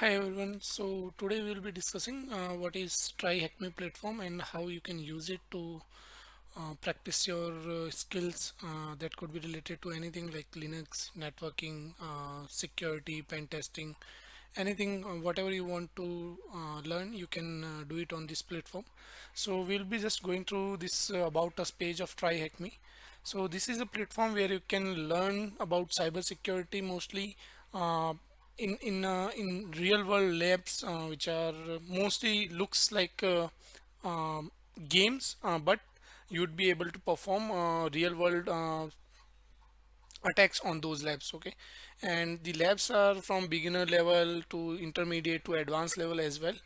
Hi everyone. So today we'll be discussing what is TryHackMe platform and how you can use it to practice your skills that could be related to anything like Linux, networking, security, pen testing, anything, whatever you want to learn, you can do it on this platform. So we'll be just going through this about us page of TryHackMe. So this is a platform where you can learn about cybersecurity mostly. Uh, in real world labs which are mostly looks like um, games, but you'd be able to perform real world attacks on those labs. Okay, and the labs are from beginner level to intermediate to advanced level as well.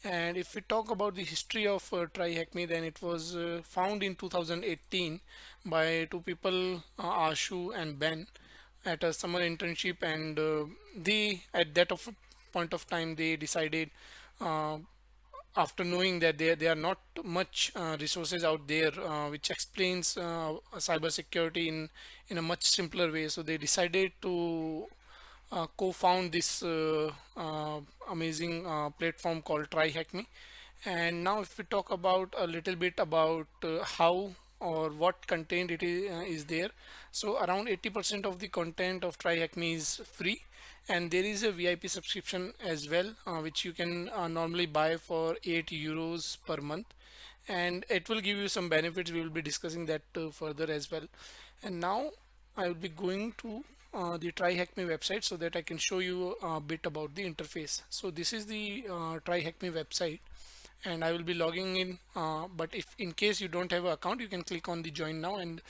And if we talk about the history of TryHackMe, then it was found in 2018 by two people, Ashu and Ben, at a summer internship, and they at that of point of time they decided, uh, after knowing that there are not much resources out there which explains cybersecurity in a much simpler way, so they decided to co-found this amazing platform called TryHackMe. And now if we talk about a little bit about how or what content is there. So around 80% of the content of TryHackMe is free, and there is a VIP subscription as well, which you can normally buy for 8 euros per month, and it will give you some benefits. We will be discussing that further as well. And now I will be going to the TryHackMe website so that I can show you a bit about the interface. So this is the TryHackMe website, and I will be logging in, but if in case you don't have an account, you can click on the join now and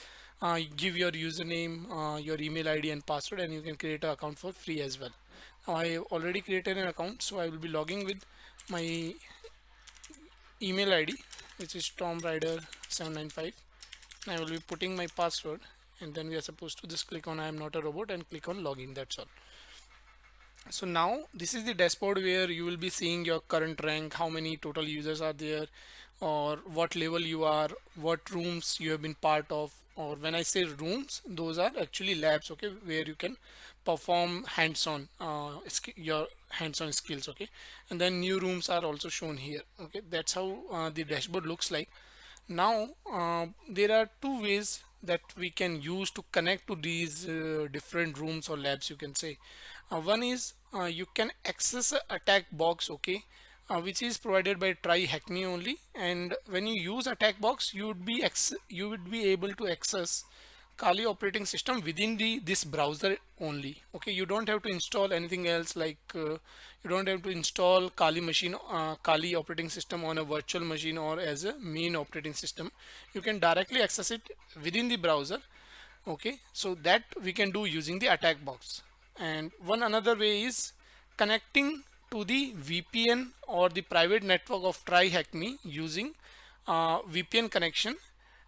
give your username, your email ID and password, and you can create an account for free as well. Now I already created an account, so I will be logging with my email ID, which is tomrider795. I will be putting my password, and then we are supposed to just click on I am not a robot and click on login. That's all. So now this is the dashboard where you will be seeing your current rank, how many total users are there, or what level you are, what rooms you have been part of. Or when I say rooms, those are actually labs, okay, where you can perform hands-on your hands-on skills. Okay, and then new rooms are also shown here. Okay, that's how the dashboard looks like. Now there are two ways that we can use to connect to these different rooms or labs, you can say. One is you can access a attack box, okay, which is provided by TryHackMe only. And when you use attack box, you would be able to access Kali operating system within the this browser only. Okay, you don't have to install anything else, like you don't have to install Kali operating system on a virtual machine or as a main operating system. You can directly access it within the browser. Okay, so that we can do using the attack box. And one another way is connecting to the VPN or the private network of TryHackMe using VPN connection,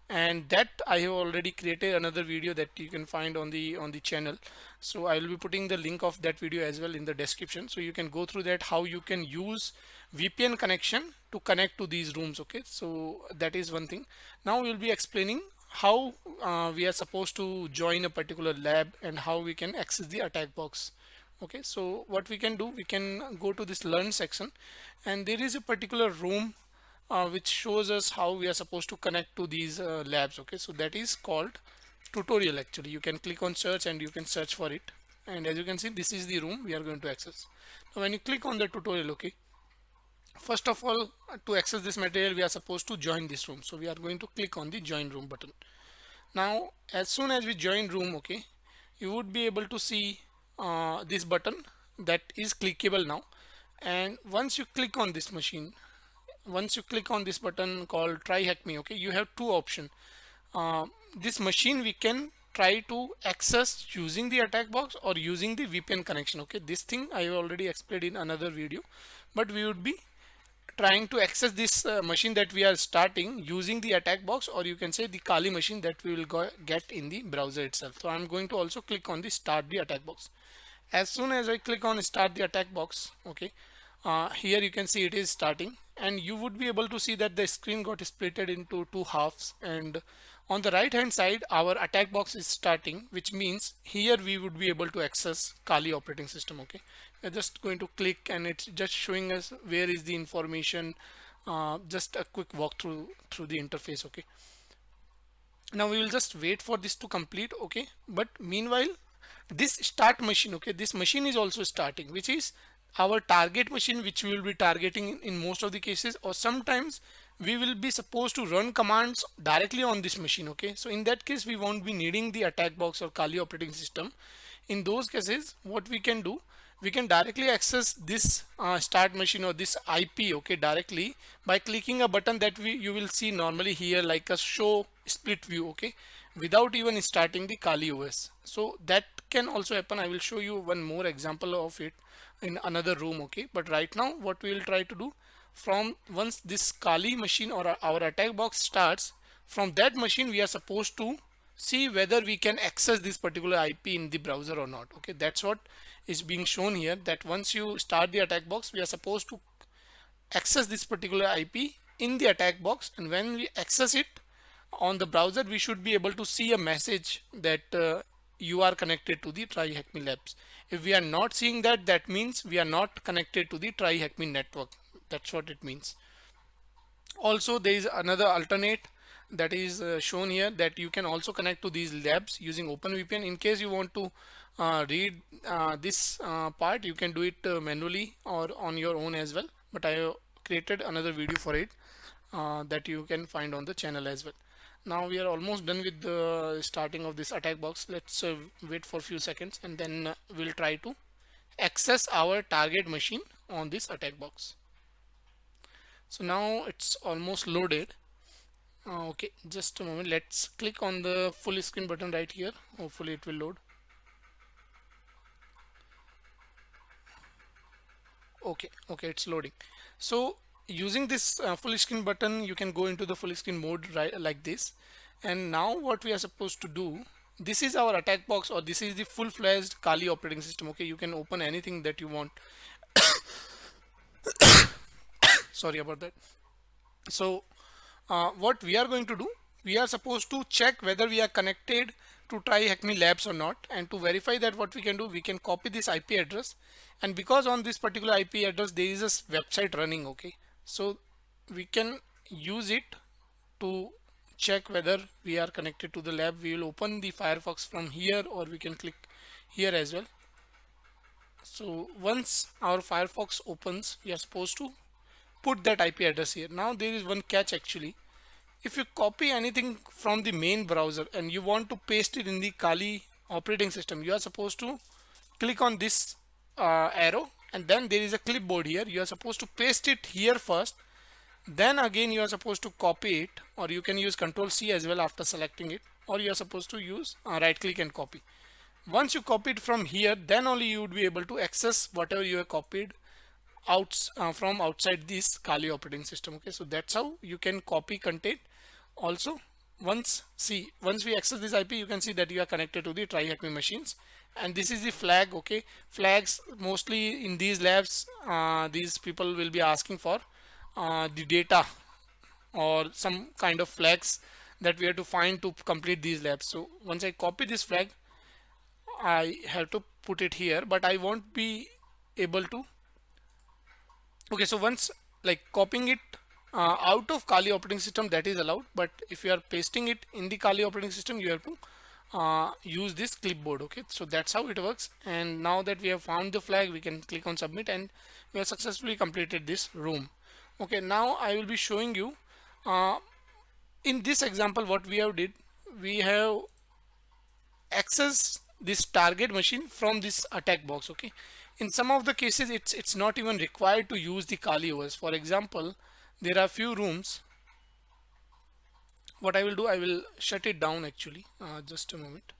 and that I have already created another video that you can find on the channel. So I will be putting the link of that video as well in the description, so you can go through that, how you can use VPN connection to connect to these rooms. Okay, so that is one thing. Now we will be explaining how we are supposed to join a particular lab and how we can access the attack box. Okay, so what we can do, we can go to this learn section, and there is a particular room which shows us how we are supposed to connect to these labs. Okay, so that is called tutorial. Actually, you can click on search and you can search for it, and as you can see, this is the room we are going to access. Now when you click on the tutorial, okay, first of all, to access this material we are supposed to join this room, so we are going to click on the join room button. Now as soon as we join room, okay, you would be able to see this button that is clickable now. And once you click on this machine, once you click on this button called TryHackMe, okay, you have two options. uh, this machine we can try to access using the attack box or using the VPN connection. Okay, this thing I have already explained in another video, but we would be trying to access this machine that we are starting using the attack box, or you can say the Kali machine that we will get in the browser itself. So I'm going to also click on the start the attack box. As soon as I click on start the attack box, okay, here you can see it is starting, and you would be able to see that the screen got splitted into two halves, and On the right hand side, our attack box is starting, which means here we would be able to access Kali operating system. Okay, we're just going to click and it's just showing us where is the information. Just a quick walkthrough through the interface. Okay, now we will just wait for this to complete. Okay, but meanwhile, this start machine, okay, this machine is also starting, which is our target machine, which we will be targeting in most of the cases, or sometimes we will be supposed to run commands directly on this machine. Okay, so in that case we won't be needing the attack box or Kali operating system. In those cases, what we can do, we can directly access this start machine or this IP, okay, directly by clicking a button that you will see normally here, like a show split view, okay, without even starting the Kali OS. So that can also happen. I will show you one more example of it in another room. Okay, but right now what we will try to do, from once this Kali machine or our attack box starts, from that machine we are supposed to see whether we can access this particular IP in the browser or not. Okay, that's what is being shown here, that once you start the attack box, we are supposed to access this particular IP in the attack box, and when we access it on the browser, we should be able to see a message that you are connected to the TryHackMe Labs. If we are not seeing that, that means we are not connected to the TryHackMe network. That's what it means. Also, there is another alternate that is shown here, that you can also connect to these labs using OpenVPN. In case you want to read this part, you can do it manually or on your own as well, but I have created another video for it that you can find on the channel as well. Now we are almost done with the starting of this attack box. Let's wait for a few seconds, and then we'll try to access our target machine on this attack box. So now it's almost loaded. Okay, just a moment. Let's click on the full screen button right here. Hopefully it will load. Okay, it's loading. So using this full screen button, you can go into the full screen mode right like this. And now what we are supposed to do, this is our attack box, or this is the full-fledged Kali operating system. Okay, you can open anything that you want. Sorry about that. So what we are going to do, we are supposed to check whether we are connected to TryHackMe Labs or not, and to verify that, what we can do, we can copy this IP address, and because on this particular IP address there is a website running, okay, so we can use it to check whether we are connected to the lab. We will open the Firefox from here, or we can click here as well. So once our Firefox opens, we are supposed to put that IP address here. Now there is one catch actually. If you copy anything from the main browser and you want to paste it in the Kali operating system, you are supposed to click on this arrow, and then there is a clipboard here. You are supposed to paste it here first, then again you are supposed to copy it, or you can use Ctrl C as well after selecting it, or you are supposed to use right click and copy. Once you copy it from here, then only you would be able to access whatever you have copied from outside this Kali operating system. Okay, so that's how you can copy content. Also, once we access this IP, you can see that you are connected to the TryHackMe machines, and this is the flag. Okay, flags mostly in these labs, these people will be asking for the data or some kind of flags that we have to find to complete these labs. So once I copy this flag, I have to put it here, but I won't be able to. Okay, so once like copying it out of Kali operating system, that is allowed, but if you are pasting it in the Kali operating system, you have to use this clipboard. Okay, so that's how it works. And now that we have found the flag, we can click on submit, and we have successfully completed this room. Okay, now I will be showing you in this example what we have did. We have accessed this target machine from this attack box. Okay, in some of the cases it's not even required to use the Kali OS. For example, there are few rooms. What I will do, I will shut it down actually. Just a moment.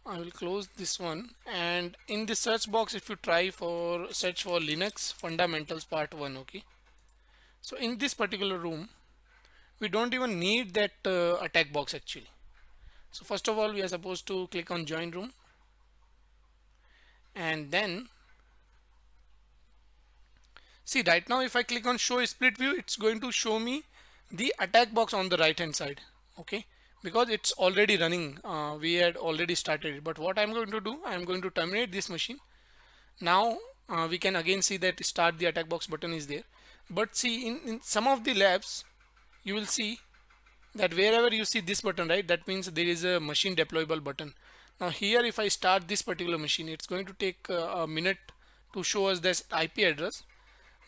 I will close this one, and in the search box, if you try for search for Linux fundamentals part 1. Okay, so in this particular room we don't even need that attack box actually. So first of all, we are supposed to click on join room, and then see right now if I click on show split view, it's going to show me the attack box on the right hand side. Okay, because it's already running, we had already started it. But what I'm going to do, I'm going to terminate this machine. Now we can again see that start the attack box button is there. But see, in some of the labs you will see that wherever you see this button, right, that means there is a machine deployable button. Now here, if I start this particular machine, it's going to take a minute to show us this IP address.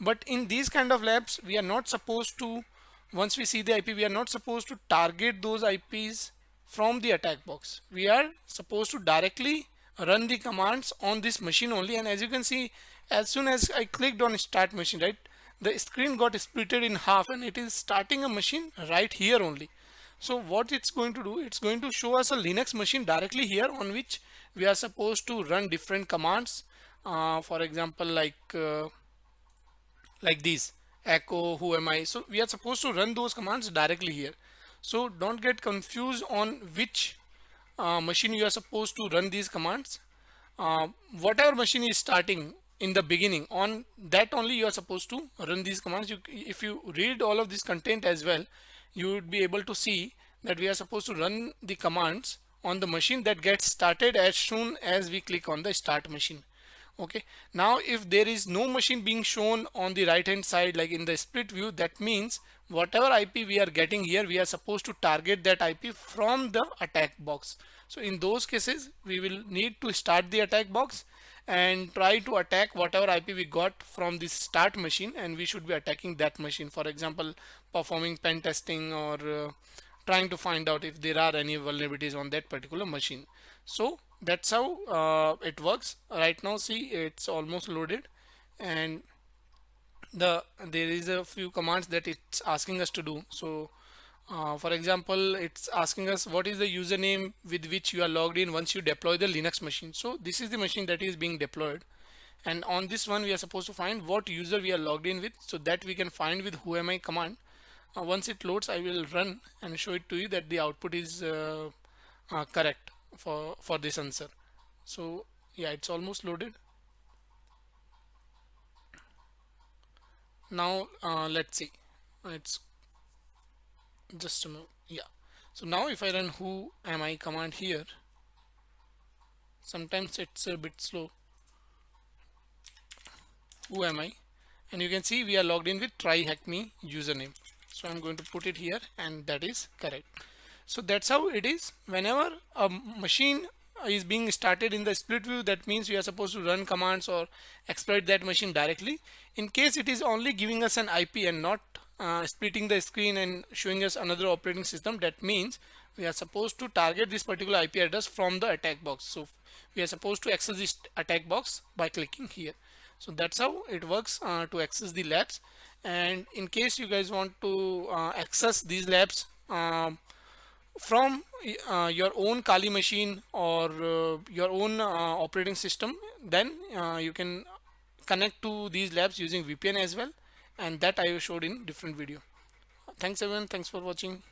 But in these kind of labs, we are not supposed to, once we see the IP, we are not supposed to target those IPs from the attack box. We are supposed to directly run the commands on this machine only. And as you can see, as soon as I clicked on start machine, right, the screen got splitted in half and it is starting a machine right here only. So what it's going to do, it's going to show us a Linux machine directly here on which we are supposed to run different commands. For example, like these echo who am I. So we are supposed to run those commands directly here. So don't get confused on which machine you are supposed to run these commands. Whatever machine is starting in the beginning, on that only you are supposed to run these commands. If you read all of this content as well, you would be able to see that we are supposed to run the commands on the machine that gets started as soon as we click on the start machine. Okay, now if there is no machine being shown on the right hand side like in the split view, that means whatever IP we are getting here, we are supposed to target that IP from the attack box. So in those cases, we will need to start the attack box and try to attack whatever IP we got from this start machine, and we should be attacking that machine. For example, performing pen testing or trying to find out if there are any vulnerabilities on that particular machine. So that's how it works. Right now, see, it's almost loaded, and there is a few commands that it's asking us to do. So for example, it's asking us what is the username with which you are logged in once you deploy the Linux machine. So this is the machine that is being deployed, and on this one we are supposed to find what user we are logged in with, so that we can find with whoami command. Once it loads, I will run and show it to you that the output is correct for this answer. So yeah, it's almost loaded. Now let's see, it's just a moment. Yeah, so now if I run who am I command here, sometimes it's a bit slow. Who am I, and you can see we are logged in with try hack me username. So I'm going to put it here, and that is correct. So that's how it is. Whenever a machine is being started in the split view, that means we are supposed to run commands or exploit that machine directly. In case it is only giving us an IP and not splitting the screen and showing us another operating system, that means we are supposed to target this particular IP address from the attack box. So we are supposed to access this attack box by clicking here. So that's how it works to access the labs. And in case you guys want to access these labs from your own Kali machine or your own operating system, then you can connect to these labs using VPN as well, and that I showed in different video. Thanks everyone, thanks for watching.